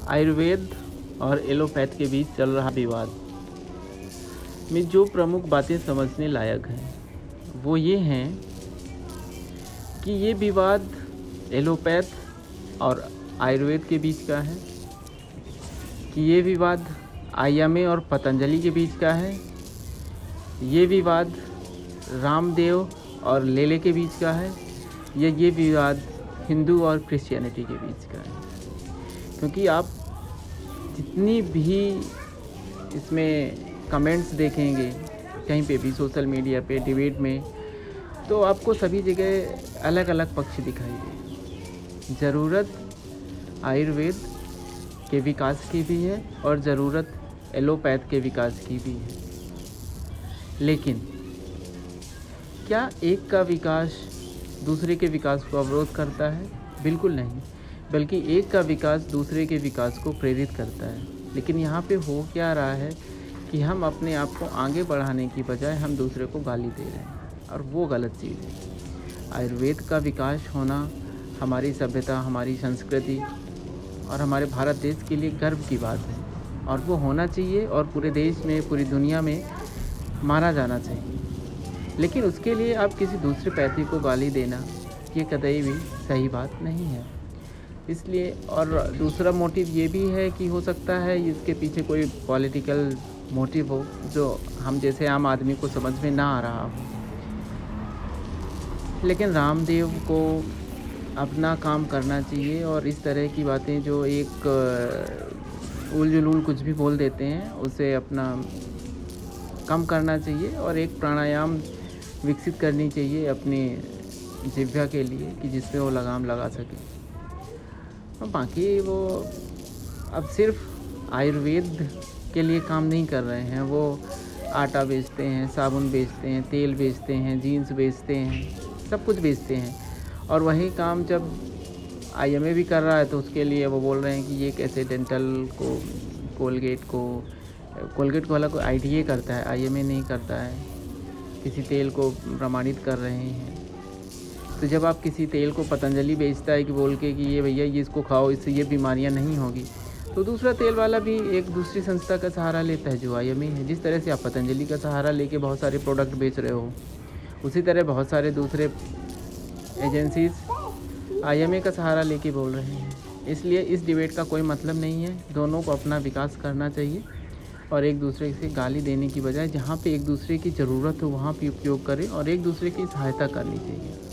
आयुर्वेद और एलोपैथ के बीच चल रहा विवाद में जो प्रमुख बातें समझने लायक हैं वो ये हैं कि ये विवाद एलोपैथ और आयुर्वेद के बीच का है, कि ये विवाद आईएमए और पतंजलि के बीच का है, ये विवाद रामदेव और लेले के बीच का है, या ये विवाद हिंदू और क्रिश्चियनिटी के बीच का है। क्योंकि आप जितनी भी इसमें कमेंट्स देखेंगे कहीं पे भी, सोशल मीडिया पे, डिबेट में, तो आपको सभी जगह अलग अलग पक्ष दिखाई देंगे। ज़रूरत आयुर्वेद के विकास की भी है और ज़रूरत एलोपैथ के विकास की भी है, लेकिन क्या एक का विकास दूसरे के विकास को अवरोध करता है? बिल्कुल नहीं, बल्कि एक का विकास दूसरे के विकास को प्रेरित करता है। लेकिन यहाँ पे हो क्या रहा है कि हम अपने आप को आगे बढ़ाने की बजाय हम दूसरे को गाली दे रहे हैं, और वो गलत चीज़ है। आयुर्वेद का विकास होना हमारी सभ्यता, हमारी संस्कृति और हमारे भारत देश के लिए गर्व की बात है, और वो होना चाहिए और पूरे देश में, पूरी दुनिया में माना जाना चाहिए। लेकिन उसके लिए आप किसी दूसरे पैथी को गाली देना ये कतई भी सही बात नहीं है। इसलिए, और दूसरा मोटिव ये भी है कि हो सकता है इसके पीछे कोई पॉलिटिकल मोटिव हो जो हम जैसे आम आदमी को समझ में ना आ रहा हो। लेकिन रामदेव को अपना काम करना चाहिए, और इस तरह की बातें जो एक उल जुलूल कुछ भी बोल देते हैं उसे अपना कम करना चाहिए, और एक प्राणायाम विकसित करनी चाहिए अपनी जिह्वा के लिए कि जिससे वो लगाम लगा सके। और बाकी वो अब सिर्फ आयुर्वेद के लिए काम नहीं कर रहे हैं, वो आटा बेचते हैं, साबुन बेचते हैं, तेल बेचते हैं, जीन्स बेचते हैं, सब कुछ बेचते हैं। और वही काम जब आईएमए भी कर रहा है तो उसके लिए वो बोल रहे हैं कि ये कैसे डेंटल को, कोलगेट को वाला कोई आईटीए करता है, आईएमए नहीं करता है, किसी तेल को प्रमाणित कर रहे हैं। तो जब आप किसी तेल को पतंजलि बेचता है कि बोल के कि ये भैया ये इसको खाओ, इससे ये बीमारियां नहीं होगी, तो दूसरा तेल वाला भी एक दूसरी संस्था का सहारा लेता है जो आईएमए है। जिस तरह से आप पतंजलि का सहारा लेके बहुत सारे प्रोडक्ट बेच रहे हो, उसी तरह बहुत सारे दूसरे एजेंसीज आईएमए का सहारा लेके बोल रहे हैं। इसलिए इस डिबेट का कोई मतलब नहीं है। दोनों को अपना विकास करना चाहिए, और एक दूसरे से गाली देने की बजाय जहाँ पे एक दूसरे की ज़रूरत हो वहाँ पे उपयोग करें और एक दूसरे की सहायता करनी चाहिए।